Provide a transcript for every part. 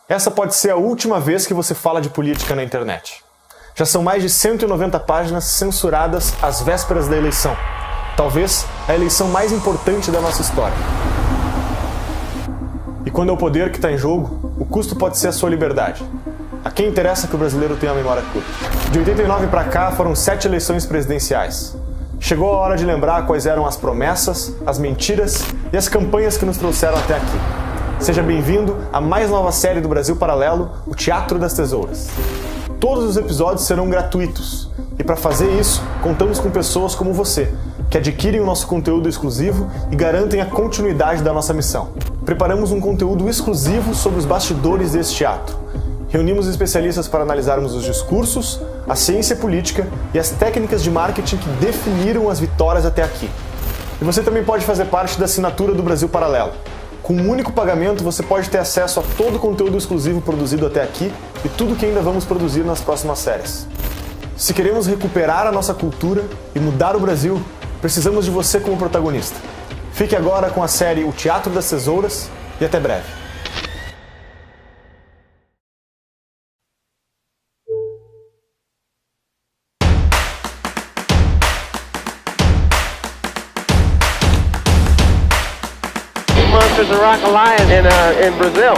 Essa pode ser a última vez que você fala de política na internet. Já são mais de 190 páginas censuradas às vésperas da eleição. Talvez a eleição mais importante da nossa história. E quando é o poder que está em jogo, o custo pode ser a sua liberdade. A quem interessa que o brasileiro tenha a memória curta? De 89 para cá foram 7 eleições presidenciais. Chegou a hora de lembrar quais eram as promessas, as mentiras e as campanhas que nos trouxeram até aqui. Seja bem-vindo à mais nova série do Brasil Paralelo, o Teatro das Tesouras. Todos os episódios serão gratuitos. E para fazer isso, contamos com pessoas como você, que adquirem o nosso conteúdo exclusivo e garantem a continuidade da nossa missão. Preparamos um conteúdo exclusivo sobre os bastidores desse teatro. Reunimos especialistas para analisarmos os discursos, a ciência política e as técnicas de marketing que definiram as vitórias até aqui. E você também pode fazer parte da assinatura do Brasil Paralelo. Com um único pagamento, você pode ter acesso a todo o conteúdo exclusivo produzido até aqui e tudo que ainda vamos produzir nas próximas séries. Se queremos recuperar a nossa cultura e mudar o Brasil, precisamos de você como protagonista. Fique agora com a série O Teatro das Tesouras e até breve. Monsters of Rock Alliance in Brazil.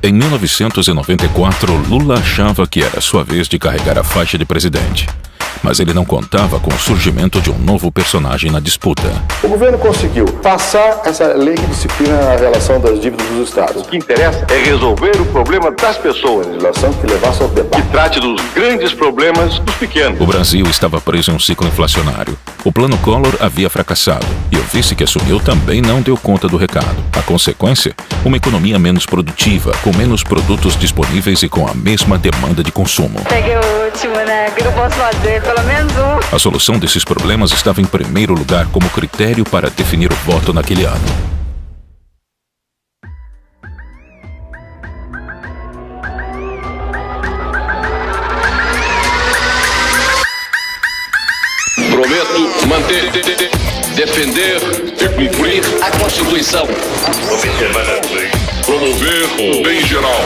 Em 1994, Lula achava que era sua vez de carregar a faixa de presidente. Mas ele não contava com o surgimento de um novo personagem na disputa. O governo conseguiu passar essa lei que disciplina a relação das dívidas dos estados. O que interessa é resolver o problema das pessoas. Legislação que levasse ao debate. Que trate dos grandes problemas dos pequenos. O Brasil estava preso em um ciclo inflacionário. O plano Collor havia fracassado e o vice que assumiu também não deu conta do recado. A consequência? Uma economia menos produtiva, com menos produtos disponíveis e com a mesma demanda de consumo. Peguei o último, né? O que eu posso fazer? Pelo menos um. A solução desses problemas estava em primeiro lugar como critério para definir o voto naquele ano. Prometo manter, defender e cumprir a Constituição. Promover o bem geral.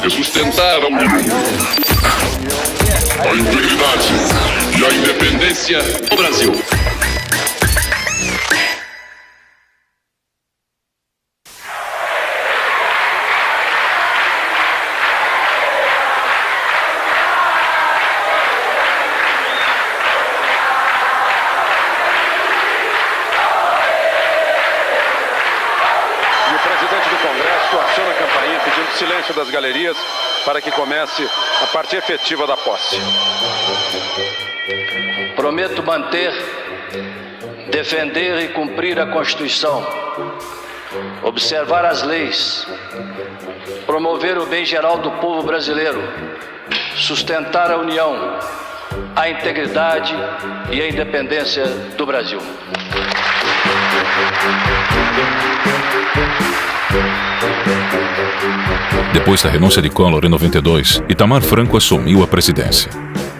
E sustentar a integridade e a independência do Brasil. Aciona a campainha pedindo silêncio das galerias para que comece a parte efetiva da posse. Prometo manter, defender e cumprir a Constituição, observar as leis, promover o bem geral do povo brasileiro, sustentar a união, a integridade e a independência do Brasil. Depois da renúncia de Collor em 92, Itamar Franco assumiu a presidência.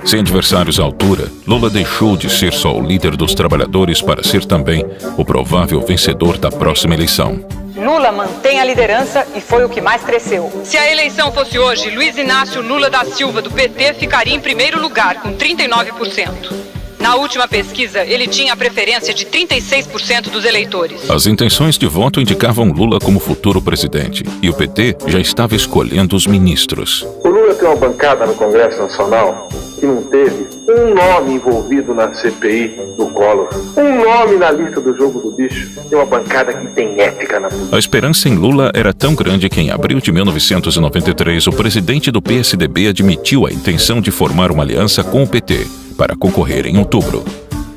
Sem adversários à altura, Lula deixou de ser só o líder dos trabalhadores para ser também o provável vencedor da próxima eleição. Lula mantém a liderança e foi o que mais cresceu. Se a eleição fosse hoje, Luiz Inácio Lula da Silva, do PT, ficaria em primeiro lugar, com 39%. Na última pesquisa, ele tinha a preferência de 36% dos eleitores. As intenções de voto indicavam Lula como futuro presidente, e o PT já estava escolhendo os ministros. O Lula tem uma bancada no Congresso Nacional que não teve um nome envolvido na CPI do Collor, um nome na lista do jogo do bicho. Tem uma bancada que tem ética na política. A esperança em Lula era tão grande que em abril de 1993, o presidente do PSDB admitiu a intenção de formar uma aliança com o PT para concorrer em outubro.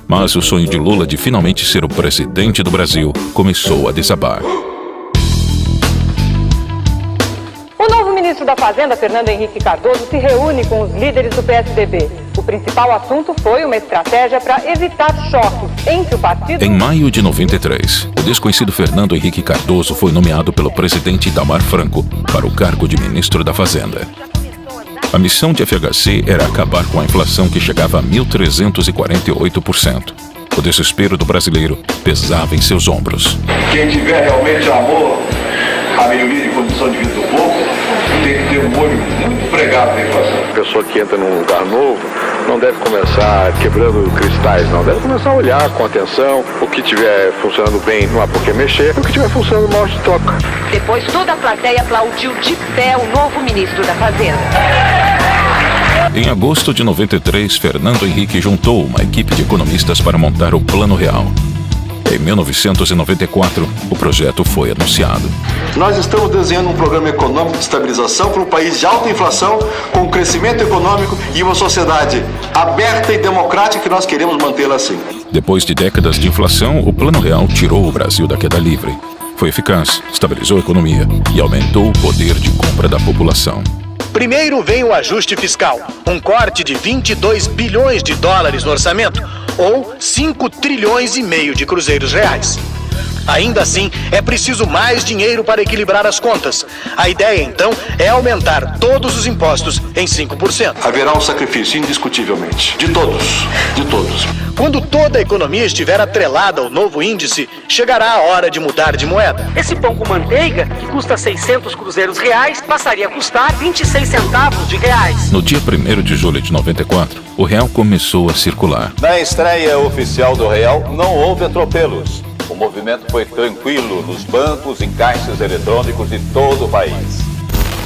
Mas o sonho de Lula de finalmente ser o presidente do Brasil começou a desabar. O novo ministro da Fazenda, Fernando Henrique Cardoso, se reúne com os líderes do PSDB. O principal assunto foi uma estratégia para evitar choques entre o partido... Em maio de 93, o desconhecido Fernando Henrique Cardoso foi nomeado pelo presidente Itamar Franco para o cargo de ministro da Fazenda. A missão de FHC era acabar com a inflação que chegava a 1.348%. O desespero do brasileiro pesava em seus ombros. Quem tiver realmente amor à melhoria de condição de vida do povo, tem que ter um olho muito pregado na inflação. A pessoa que entra num lugar novo não deve começar quebrando cristais, não. Deve começar a olhar com atenção. O que estiver funcionando bem não há por que mexer. O que estiver funcionando mal se toca. Depois toda a plateia aplaudiu de pé o novo ministro da Fazenda. Em agosto de 93, Fernando Henrique juntou uma equipe de economistas para montar o Plano Real. Em 1994, o projeto foi anunciado. Nós estamos desenhando um programa econômico de estabilização para um país de alta inflação, com crescimento econômico e uma sociedade aberta e democrática que nós queremos mantê-la assim. Depois de décadas de inflação, o Plano Real tirou o Brasil da queda livre. Foi eficaz, estabilizou a economia e aumentou o poder de compra da população. Primeiro vem o ajuste fiscal, um corte de 22 bilhões de dólares no orçamento, ou 5 trilhões e meio de cruzeiros reais. Ainda assim, é preciso mais dinheiro para equilibrar as contas. A ideia, então, é aumentar todos os impostos em 5%. Haverá um sacrifício, indiscutivelmente. De todos. De todos. Quando toda a economia estiver atrelada ao novo índice, chegará a hora de mudar de moeda. Esse pão com manteiga, que custa 600 cruzeiros reais, passaria a custar 26 centavos de reais. No dia 1º de julho de 94, o real começou a circular. Na estreia oficial do real, não houve atropelos. O movimento foi tranquilo nos bancos e caixas eletrônicos de todo o país.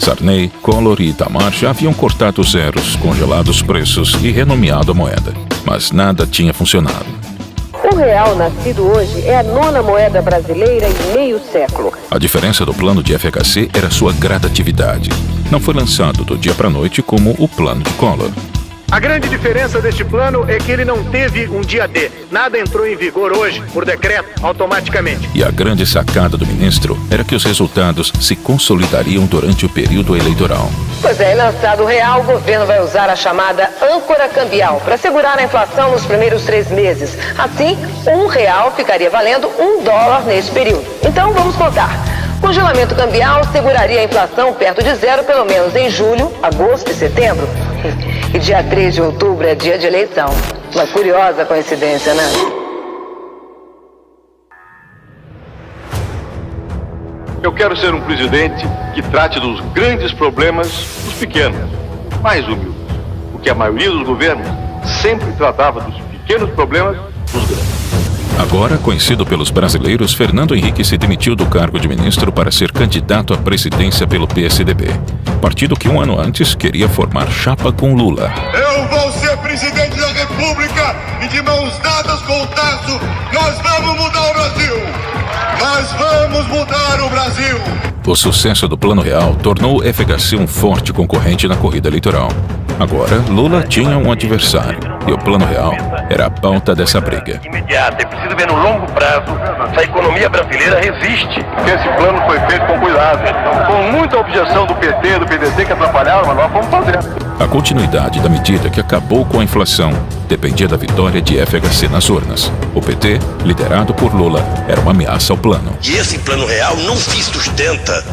Sarney, Collor e Itamar já haviam cortado zeros, congelado os preços e renomeado a moeda. Mas nada tinha funcionado. O real nascido hoje é a 9ª moeda brasileira em meio século. A diferença do plano de FHC era sua gradatividade. Não foi lançado do dia para a noite como o plano de Collor. A grande diferença deste plano é que ele não teve um dia D. Nada entrou em vigor hoje, por decreto, automaticamente. E a grande sacada do ministro era que os resultados se consolidariam durante o período eleitoral. Pois é, lançado o real, o governo vai usar a chamada âncora cambial para segurar a inflação nos primeiros 3 meses. Assim, R$1 ficaria valendo $1 nesse período. Então, vamos contar. Congelamento cambial seguraria a inflação perto de zero, pelo menos em julho, agosto e setembro. E dia 3 de outubro é dia de eleição. Uma curiosa coincidência, né? Eu quero ser um presidente que trate dos grandes problemas dos pequenos, mais humildes. Porque a maioria dos governos sempre tratava dos pequenos problemas dos grandes. Agora, conhecido pelos brasileiros, Fernando Henrique se demitiu do cargo de ministro para ser candidato à presidência pelo PSDB, partido que 1 ano antes queria formar chapa com Lula. Eu vou ser presidente da República e de mãos dadas com o Tasso, nós vamos mudar o Brasil! Nós vamos mudar o Brasil! O sucesso do Plano Real tornou o FHC um forte concorrente na corrida eleitoral. Agora, Lula tinha um adversário e o Plano Real era a pauta dessa briga. Imediato, é preciso ver no longo prazo se a economia brasileira resiste. Esse plano foi feito com cuidado, com muita objeção do PT, do PDT que atrapalharam, mas nós vamos fazer. A continuidade da medida que acabou com a inflação dependia da vitória de FHC nas urnas. O PT, liderado por Lula, era uma ameaça ao plano. E esse Plano Real não se sustenta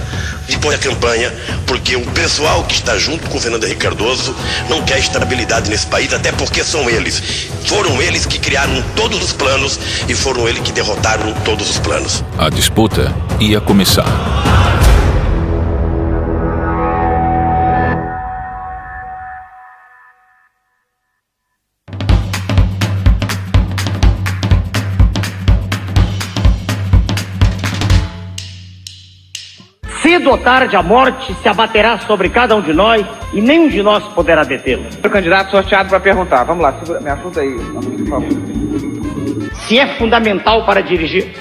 e põe a campanha porque o pessoal que está junto com o Fernando Henrique Cardoso não quer estabilidade nesse país, até porque foram eles que criaram todos os planos e foram eles que derrotaram todos os planos. A disputa ia começar. Cedo ou tarde a morte se abaterá sobre cada um de nós e nenhum de nós poderá detê-lo. O candidato sorteado para perguntar. Vamos lá, segura, me ajuda aí, por favor. Se é fundamental para dirigir...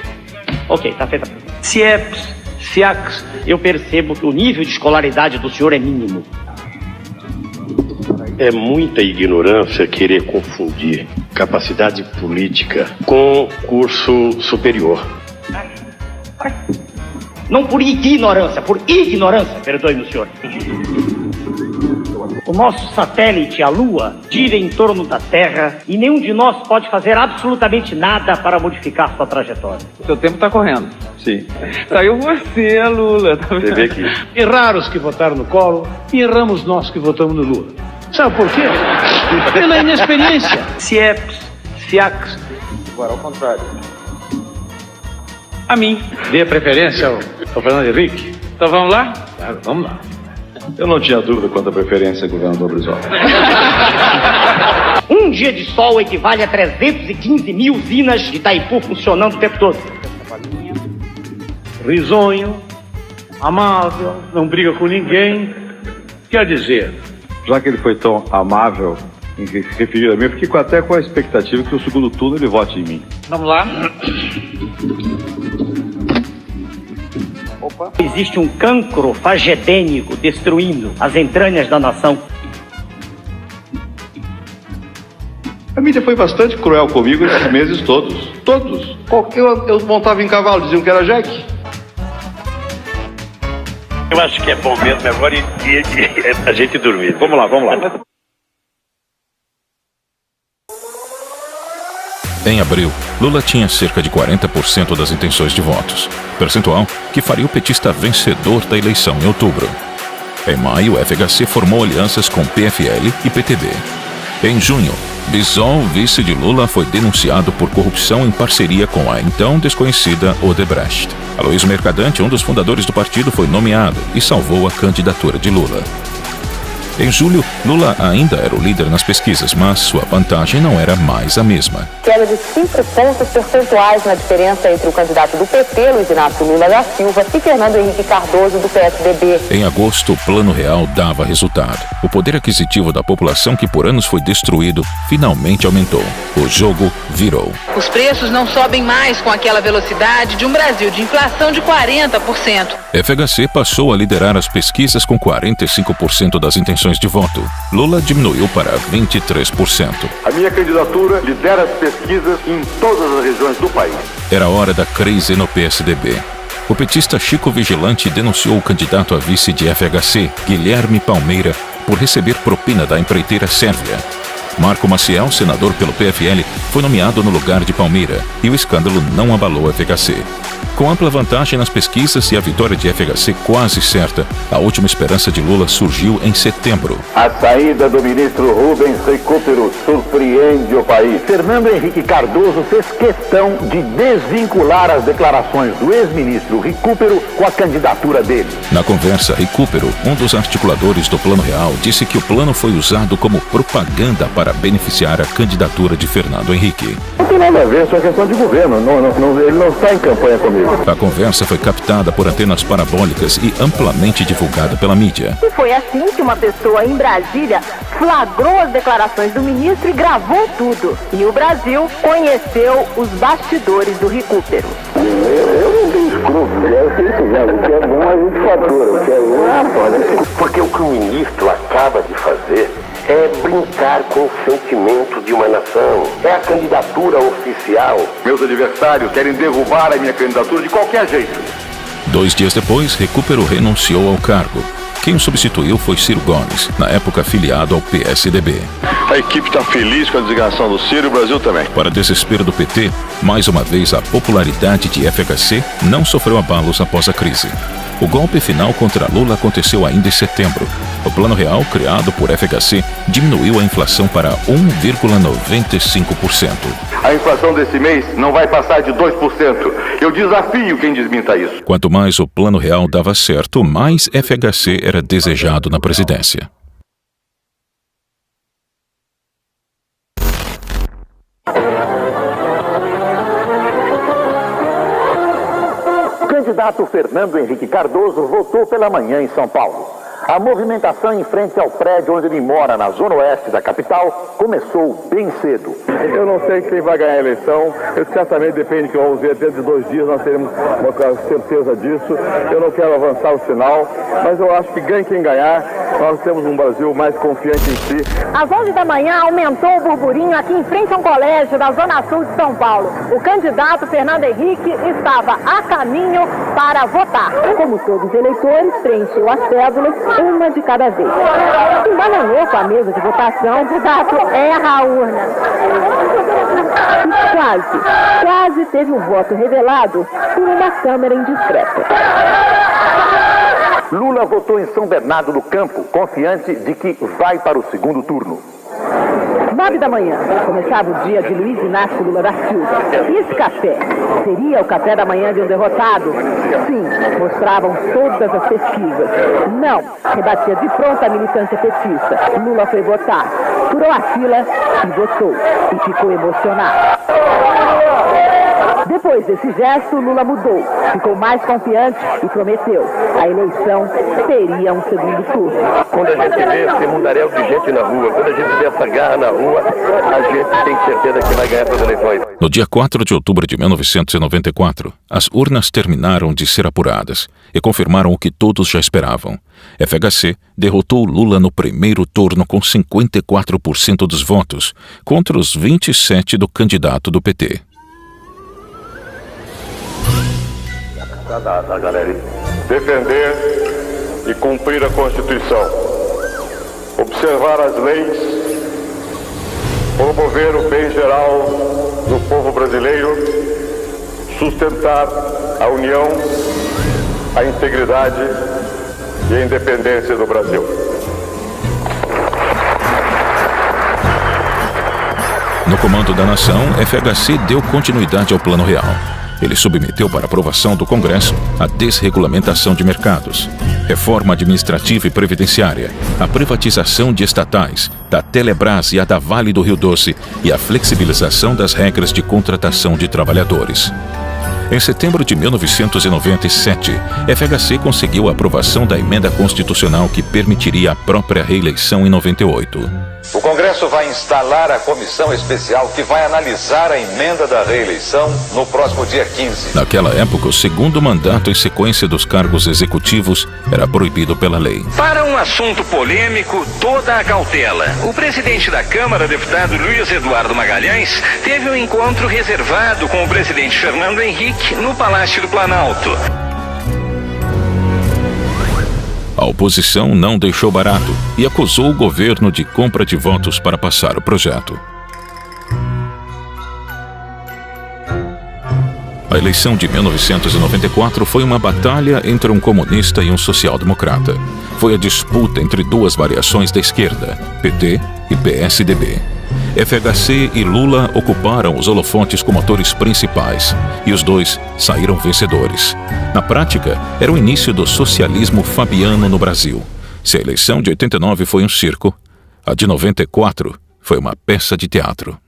Ok, tá feita a pergunta. Eu percebo que o nível de escolaridade do senhor é mínimo. É muita ignorância querer confundir capacidade política com curso superior. Não por ignorância, perdoe-me, senhor. O nosso satélite, a Lua, gira em torno da Terra e nenhum de nós pode fazer absolutamente nada para modificar sua trajetória. O seu tempo está correndo. Sim. Saiu você, Lula. Tá vendo? Você vê aqui. Erraram os que votaram no Collor e erramos nós que votamos no Lula. Sabe por quê? Pela inexperiência. CIEPs, CIACs. Agora ao contrário. A mim. Dê preferência ao Fernando Henrique. Então vamos lá? Vamos lá. Eu não tinha dúvida quanto à preferência, governador Brizola. Um dia de sol equivale a 315 mil usinas de Itaipu funcionando o tempo todo. Risonho, amável, não briga com ninguém. Quer dizer... Já que ele foi tão amável em se referir a mim, eu fiquei até com a expectativa que no segundo turno ele vote em mim. Vamos lá. Opa. Existe um cancro fagedênico destruindo as entranhas da nação. A mídia foi bastante cruel comigo esses meses todos. Todos. Eu montava em cavalo, diziam que era Jack. Eu acho que é bom mesmo agora a gente dormir. Vamos lá, vamos lá. Em abril, Lula tinha cerca de 40% das intenções de votos, percentual que faria o petista vencedor da eleição em outubro. Em maio, o FHC formou alianças com PFL e PTB. Em junho, Bisol, vice de Lula, foi denunciado por corrupção em parceria com a então desconhecida Odebrecht. Aloysio Mercadante, um dos fundadores do partido, foi nomeado e salvou a candidatura de Lula. Em julho, Lula ainda era o líder nas pesquisas, mas sua vantagem não era mais a mesma. Queda de 5 pontos percentuais na diferença entre o candidato do PT, Luiz Inácio Lula da Silva, e Fernando Henrique Cardoso, do PSDB. Em agosto, o Plano Real dava resultado. O poder aquisitivo da população, que por anos foi destruído, finalmente aumentou. O jogo virou. Os preços não sobem mais com aquela velocidade de um Brasil de inflação de 40%. FHC passou a liderar as pesquisas com 45% das intenções de voto. Lula diminuiu para 23%. A minha candidatura lidera as pesquisas em todas as regiões do país. Era hora da crise no PSDB. O petista Chico Vigilante denunciou o candidato a vice de FHC, Guilherme Palmeira, por receber propina da empreiteira sérvia. Marco Maciel, senador pelo PFL, foi nomeado no lugar de Palmeira e o escândalo não abalou a FHC. Com ampla vantagem nas pesquisas e a vitória de FHC quase certa, a última esperança de Lula surgiu em setembro. A saída do ministro Rubens Recupero surpreende o país. Fernando Henrique Cardoso fez questão de desvincular as declarações do ex-ministro Recupero com a candidatura dele. Na conversa, Recupero, um dos articuladores do Plano Real, disse que o plano foi usado como propaganda para beneficiar a candidatura de Fernando Henrique. Não tem nada a ver, isso é questão de governo. Ele não está em campanha comigo. A conversa foi captada por antenas parabólicas e amplamente divulgada pela mídia. E foi assim que uma pessoa em Brasília flagrou as declarações do ministro e gravou tudo. E o Brasil conheceu os bastidores do Recupero. Eu não tenho escrúpulos, é o que ele quiser. O que é bom a gente fatura, o que é bom. Porque o que o ministro acaba de fazer é brincar com o sentimento de uma nação. É a candidatura oficial. Meus adversários querem derrubar a minha candidatura de qualquer jeito. 2 dias depois, Recupero renunciou ao cargo. Quem o substituiu foi Ciro Gomes, na época afiliado ao PSDB. A equipe está feliz com a designação do Ciro e o Brasil também. Para desespero do PT, mais uma vez a popularidade de FHC não sofreu abalos após a crise. O golpe final contra Lula aconteceu ainda em setembro. O Plano Real, criado por FHC, diminuiu a inflação para 1,95%. A inflação desse mês não vai passar de 2%. Eu desafio quem desminta isso. Quanto mais o Plano Real dava certo, mais FHC era desejado na presidência. O candidato Fernando Henrique Cardoso votou pela manhã em São Paulo. A movimentação em frente ao prédio onde ele mora, na zona oeste da capital, começou bem cedo. Eu não sei quem vai ganhar a eleição, isso certamente depende do que vamos ver. Dentro de 2 dias nós teremos uma certeza disso. Eu não quero avançar o sinal, mas eu acho que ganhe quem ganhar, nós temos um Brasil mais confiante em si. Às 11 da manhã aumentou o burburinho aqui em frente a um colégio da zona sul de São Paulo. O candidato Fernando Henrique estava a caminho para votar. Como todos os eleitores, preencheu as cédulas uma de cada vez. Se bananou com a mesa de votação, o candidato erra a urna. E quase teve um voto revelado por uma câmera indiscreta. Lula votou em São Bernardo do Campo, confiante de que vai para o segundo turno. 9 da manhã, começava o dia de Luiz Inácio Lula da Silva. E esse café seria o café da manhã de um derrotado? Sim, mostravam todas as pesquisas. Não, rebatia de pronto a militância petista. Lula foi votar, furou a fila e votou. E ficou emocionado. Depois desse gesto, Lula mudou, ficou mais confiante e prometeu: a eleição teria um segundo turno. Quando a gente vê esse mundaréu de gente na rua, quando a gente vê essa garra na rua, a gente tem certeza que vai ganhar as eleições. No dia 4 de outubro de 1994, as urnas terminaram de ser apuradas e confirmaram o que todos já esperavam. FHC derrotou Lula no primeiro turno com 54% dos votos, contra os 27% do candidato do PT. Defender e cumprir a Constituição, observar as leis, promover o bem geral do povo brasileiro, sustentar a união, a integridade e a independência do Brasil. No comando da nação, FHC deu continuidade ao Plano Real. Ele submeteu para aprovação do Congresso a desregulamentação de mercados, reforma administrativa e previdenciária, a privatização de estatais, da Telebrás e a da Vale do Rio Doce e a flexibilização das regras de contratação de trabalhadores. Em setembro de 1997, FHC conseguiu a aprovação da emenda constitucional que permitiria a própria reeleição em 98. O Congresso vai instalar a comissão especial que vai analisar a emenda da reeleição no próximo dia 15. Naquela época, o segundo mandato em sequência dos cargos executivos era proibido pela lei. Para um assunto polêmico, toda a cautela. O presidente da Câmara, deputado Luiz Eduardo Magalhães, teve um encontro reservado com o presidente Fernando Henrique no Palácio do Planalto. A oposição não deixou barato e acusou o governo de compra de votos para passar o projeto. A eleição de 1994 foi uma batalha entre um comunista e um social-democrata. Foi a disputa entre duas variações da esquerda, PT e PSDB. FHC e Lula ocuparam os holofotes como atores principais, e os dois saíram vencedores. Na prática, era o início do socialismo fabiano no Brasil. Se a eleição de 89 foi um circo, a de 94 foi uma peça de teatro.